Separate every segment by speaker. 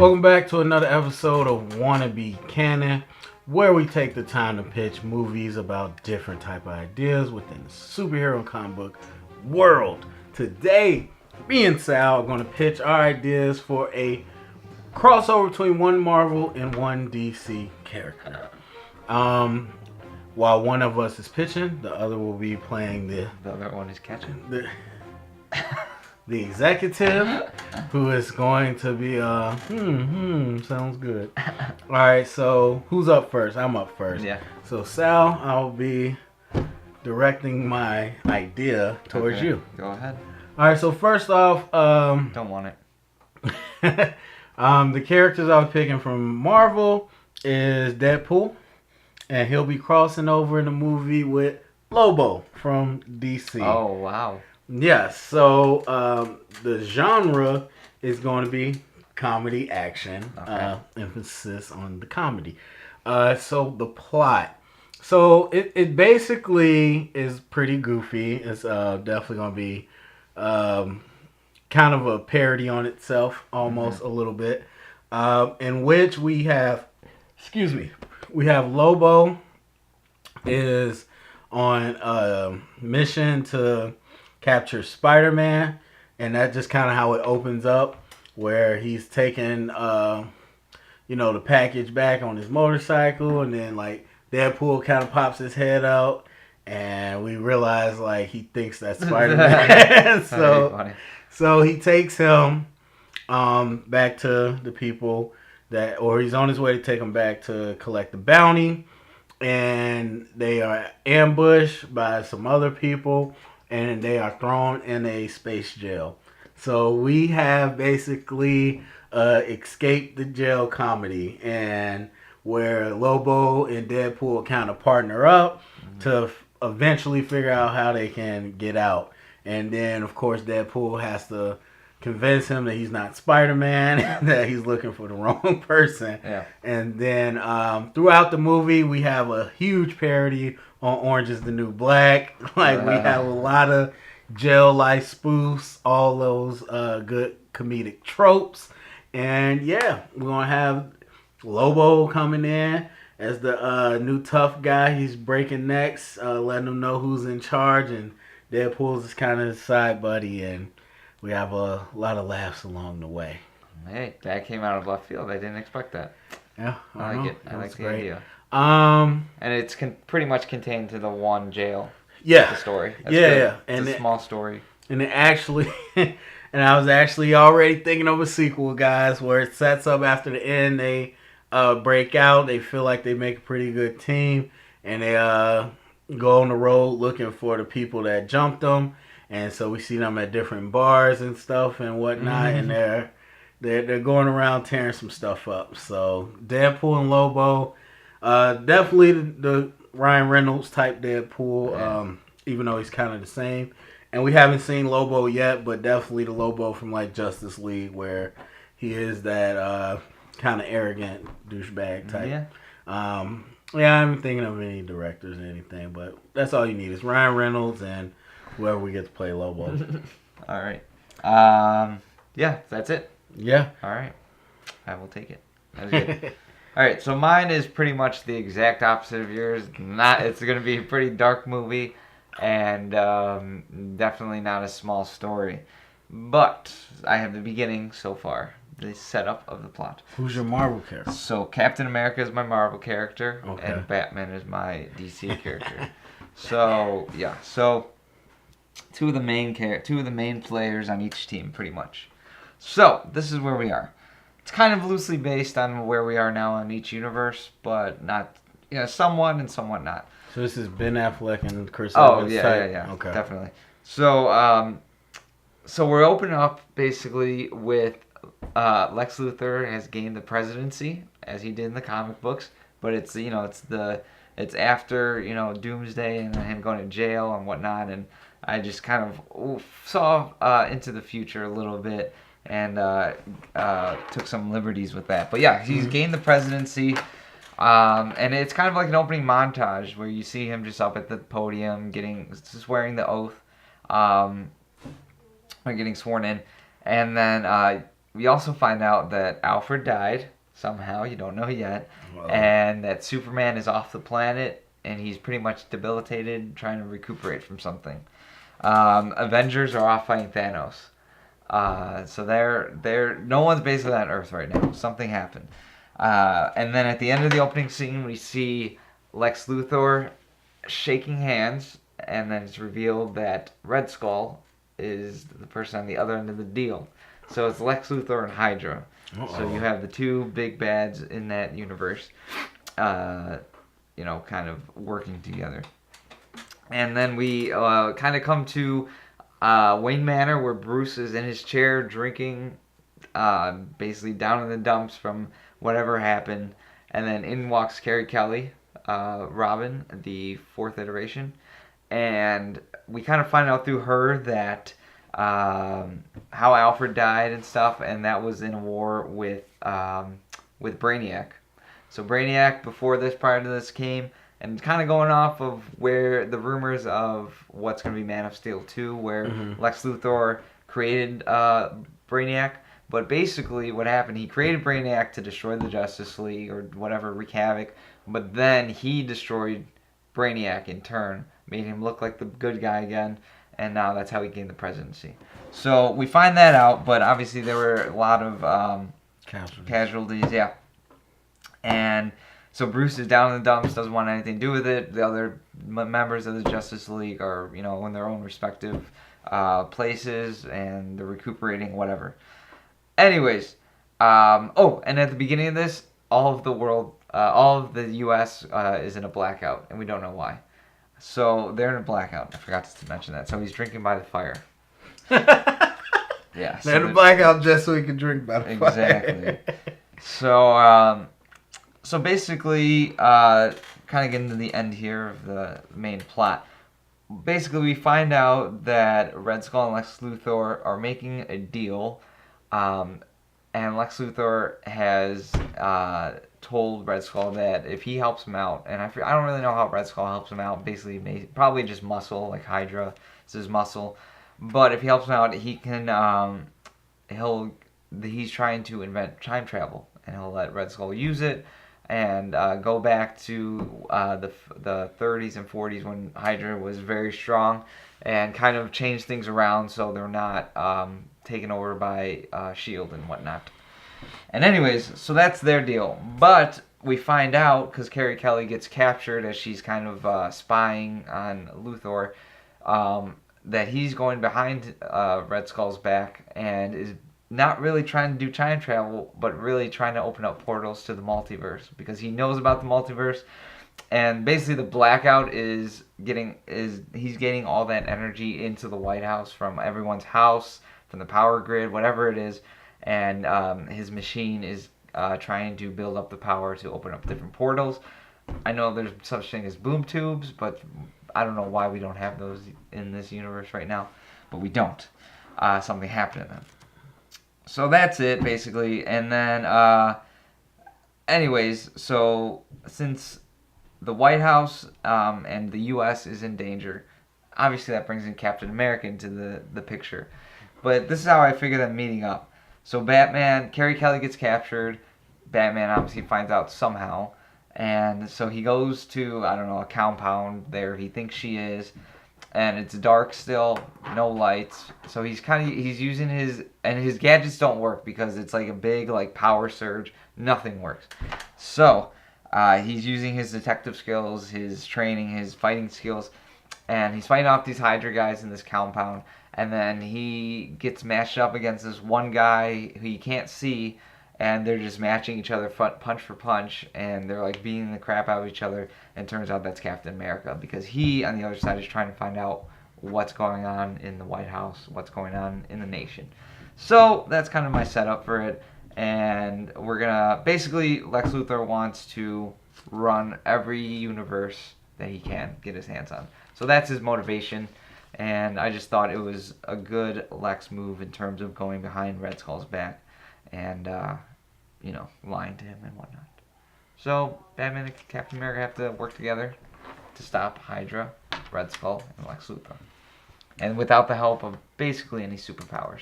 Speaker 1: Welcome back to another episode of Wannabe Canon, where we take the time to pitch movies about different type of ideas within the superhero and comic book world. Today, me and Sal are going to pitch our ideas for a crossover between one Marvel and one DC character. While one of us is pitching, the other will be playing the
Speaker 2: other one is catching.
Speaker 1: The executive, who is going to be sounds good. All right, so who's up first? I'm up first.
Speaker 2: Yeah.
Speaker 1: So Sal, I'll be directing my idea towards you.
Speaker 2: Go ahead.
Speaker 1: All right, so first off,
Speaker 2: don't want
Speaker 1: it. The characters I was picking from Marvel is Deadpool, and he'll be crossing over in the movie with Lobo from DC.
Speaker 2: Oh wow.
Speaker 1: Yes, so the genre is going to be comedy action, emphasis on the comedy. So the plot. So it basically is pretty goofy. It's definitely going to be kind of a parody on itself, almost a little bit, in which we have Lobo is on a mission to capture Spider-Man, and that's just kind of how it opens up, where he's taking the package back on his motorcycle, and then like Deadpool kind of pops his head out, and we realize like he thinks that's Spider-Man. so he takes him back to the people or he's on his way to take him back to collect the bounty, and they are ambushed by some other people, and they are thrown in a space jail. So we have basically escaped the jail comedy, and where Lobo and Deadpool kind of partner up to eventually figure out how they can get out. And then, of course, Deadpool has to convince him that he's not Spider-Man, that he's looking for the wrong person.
Speaker 2: Yeah.
Speaker 1: And then throughout the movie, we have a huge parody on Orange is the New Black. Like, we have a lot of jail life spoofs, all those good comedic tropes. And yeah, we're going to have Lobo coming in as the new tough guy. He's breaking necks, letting them know who's in charge. And Deadpool's is kind of his side buddy. And we have a lot of laughs along the way.
Speaker 2: Hey, that came out of left field. I didn't expect that.
Speaker 1: Yeah,
Speaker 2: I like it. I like the idea.
Speaker 1: And
Speaker 2: it's pretty much contained to the one jail.
Speaker 1: Yeah.
Speaker 2: The story.
Speaker 1: That's good.
Speaker 2: It's a small story.
Speaker 1: And it actually, and I was actually already thinking of a sequel, guys, where it sets up after the end. They break out. They feel like they make a pretty good team, and they go on the road looking for the people that jumped them. And so we see them at different bars and stuff and whatnot, and they're going around tearing some stuff up. So Deadpool and Lobo, definitely the Ryan Reynolds type Deadpool, even though he's kind of the same. And we haven't seen Lobo yet, but definitely the Lobo from like Justice League, where he is that kind of arrogant douchebag type.
Speaker 2: Yeah.
Speaker 1: I haven't thinking of any directors or anything, but that's all you need is Ryan Reynolds and whoever we get to play Lobo.
Speaker 2: All right. Yeah, that's it.
Speaker 1: Yeah.
Speaker 2: All right. I will take it. That's good. All right. So mine is pretty much the exact opposite of yours. It's going to be a pretty dark movie, and definitely not a small story. But I have the beginning so far, the setup of the plot.
Speaker 1: Who's your Marvel character?
Speaker 2: So Captain America is my Marvel character,
Speaker 1: okay,
Speaker 2: and Batman is my DC character. So yeah. So two of the main players on each team, pretty much. So this is where we are. It's kind of loosely based on where we are now in each universe, but not, somewhat and somewhat not.
Speaker 1: So this is Ben Affleck and Chris
Speaker 2: Evans.
Speaker 1: Oh,
Speaker 2: yeah.
Speaker 1: Okay.
Speaker 2: Definitely. So, so we're opening up basically with Lex Luthor has gained the presidency as he did in the comic books, but it's it's after Doomsday and him going to jail and whatnot, and I just kind of saw into the future a little bit and took some liberties with that. But yeah, he's gained the presidency, and it's kind of like an opening montage where you see him just up at the podium swearing the oath, or getting sworn in, and then we also find out that Alfred died somehow. You don't know yet,
Speaker 1: Well,
Speaker 2: and that Superman is off the planet and he's pretty much debilitated, trying to recuperate from something. Avengers are off fighting Thanos. So they're no one's basically on Earth right now. Something happened. And then at the end of the opening scene, we see Lex Luthor shaking hands, and then it's revealed that Red Skull is the person on the other end of the deal. So it's Lex Luthor and Hydra.
Speaker 1: uh-oh.
Speaker 2: So you have the two big bads in that universe, kind of working together. And then we kind of come to Wayne Manor, where Bruce is in his chair drinking, basically down in the dumps from whatever happened. And then in walks Carrie Kelly, Robin, the fourth iteration. And we kind of find out through her that how Alfred died and stuff, and that was in a war with Brainiac. So Brainiac, prior to this, came, and kind of going off of where the rumors of what's going to be Man of Steel 2, where Lex Luthor created Brainiac. But basically what happened, he created Brainiac to destroy the Justice League or whatever, wreak havoc. But then he destroyed Brainiac in turn, made him look like the good guy again. And now that's how he gained the presidency. So we find that out, but obviously there were a lot of casualties, yeah. And so Bruce is down in the dumps, doesn't want anything to do with it. The other members of the Justice League are, in their own respective places, and they're recuperating, whatever. Anyways, and at the beginning of this, all of the U.S. Is in a blackout, and we don't know why. So they're in a blackout. I forgot to mention that. So he's drinking by the fire. Yeah.
Speaker 1: They're in a blackout just so he can drink by the fire.
Speaker 2: Exactly. So basically, kind of getting to the end here of the main plot. Basically, we find out that Red Skull and Lex Luthor are making a deal, and Lex Luthor has told Red Skull that if he helps him out, and I don't really know how Red Skull helps him out. Basically, probably just muscle, like Hydra is his muscle. But if he helps him out, he can he's trying to invent time travel, and he'll let Red Skull use it and go back to the 30s and 40s when Hydra was very strong, and kind of change things around so they're not taken over by S.H.I.E.L.D. and whatnot. And anyways, so that's their deal. But we find out, because Carrie Kelly gets captured as she's kind of spying on Luthor, that he's going behind Red Skull's back and is not really trying to do time travel, but really trying to open up portals to the multiverse, because he knows about the multiverse. And basically the blackout he's getting all that energy into the White House from everyone's house, from the power grid, whatever it is. And his machine is trying to build up the power to open up different portals. I know there's such thing as boom tubes, but I don't know why we don't have those in this universe right now. But we don't. Something happened to them. So that's it, basically. And then, anyways, so since the White House and the U.S. is in danger, obviously that brings in Captain America into the picture. But this is how I figure them meeting up. So Carrie Kelly gets captured. Batman obviously finds out somehow. And so he goes to, I don't know, a compound there. He thinks she is. And it's dark still, no lights. So he's using his gadgets don't work because it's like a big power surge. Nothing works. So he's using his detective skills, his training, his fighting skills, and he's fighting off these Hydra guys in this compound. And then he gets matched up against this one guy who you can't see, and they're just matching each other punch for punch, and they're beating the crap out of each other. And it turns out that's Captain America, because he, on the other side, is trying to find out what's going on in the White House, what's going on in the nation. So that's kind of my setup for it. And we're gonna basically, Lex Luthor wants to run every universe that he can get his hands on. So that's his motivation. And I just thought it was a good Lex move in terms of going behind Red Skull's back and, lying to him and whatnot. So Batman and Captain America have to work together to stop Hydra, Red Skull, and Lex Luthor. And without the help of basically any superpowers.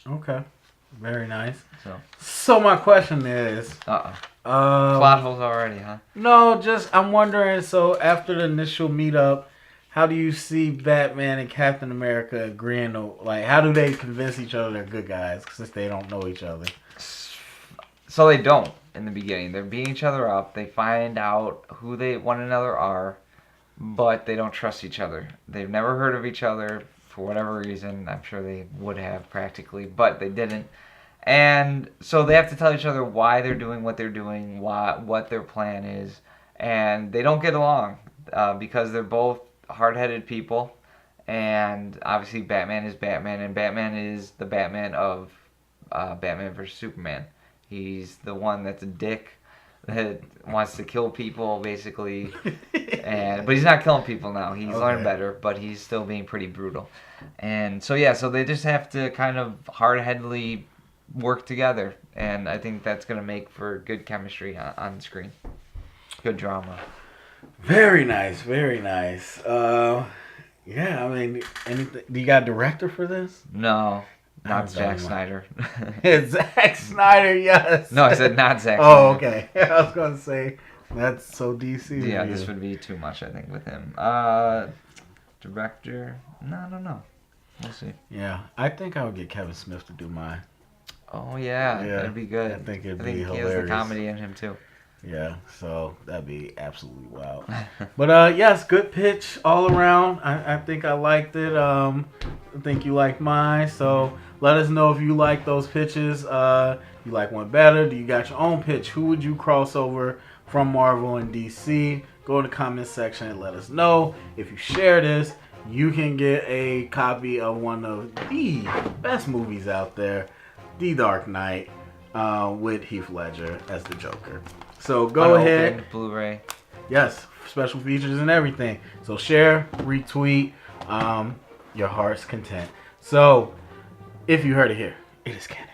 Speaker 1: Okay. Very nice.
Speaker 2: So,
Speaker 1: So my question is,
Speaker 2: plot holes already, huh?
Speaker 1: no, just I'm wondering. So after the initial meetup, how do you see Batman and Captain America agreeing? Like, how do they convince each other they're good guys since they don't know each other?
Speaker 2: So they don't in the beginning. They're beating each other up. They find out who they one another are, but they don't trust each other. They've never heard of each other for whatever reason. I'm sure they would have practically, but they didn't. And so they have to tell each other why they're doing what they're doing, what their plan is, and they don't get along because they're both hard-headed people. And obviously, Batman is Batman, and Batman is the Batman of Batman vs Superman. He's the one that's a dick that wants to kill people, basically. But he's not killing people now. He's learned better, but he's still being pretty brutal. And so so they just have to kind of hard-headedly work together, and I think that's gonna make for good chemistry on screen. Good drama.
Speaker 1: Very nice, very nice. Yeah, I mean, anything? Do you got a director for this?
Speaker 2: No. Not Zack Snyder.
Speaker 1: It's Zack Snyder, yes.
Speaker 2: No, I said not Zack Snyder.
Speaker 1: Oh, okay. I was going to say, that's so DC.
Speaker 2: Yeah, this would be too much, I think, with him. Director? No, I don't know. We'll see.
Speaker 1: Yeah, I think I would get Kevin Smith to do mine.
Speaker 2: Oh, yeah. That'd be good.
Speaker 1: I think it'd
Speaker 2: He
Speaker 1: be hilarious.
Speaker 2: has the comedy in him, too.
Speaker 1: Yeah, so that'd be absolutely wild. But yes, good pitch all around. I think I liked it. I think you liked mine. So let us know if you like those pitches. You like one better? Do you got your own pitch? Who would you cross over from Marvel and DC? Go in the comment section and let us know. If you share this, you can get a copy of one of the best movies out there, The Dark Knight, with Heath Ledger as the Joker. So go ahead.
Speaker 2: Blu-ray.
Speaker 1: Yes, special features and everything. So share, retweet, your heart's content. So if you heard it here, it is canon.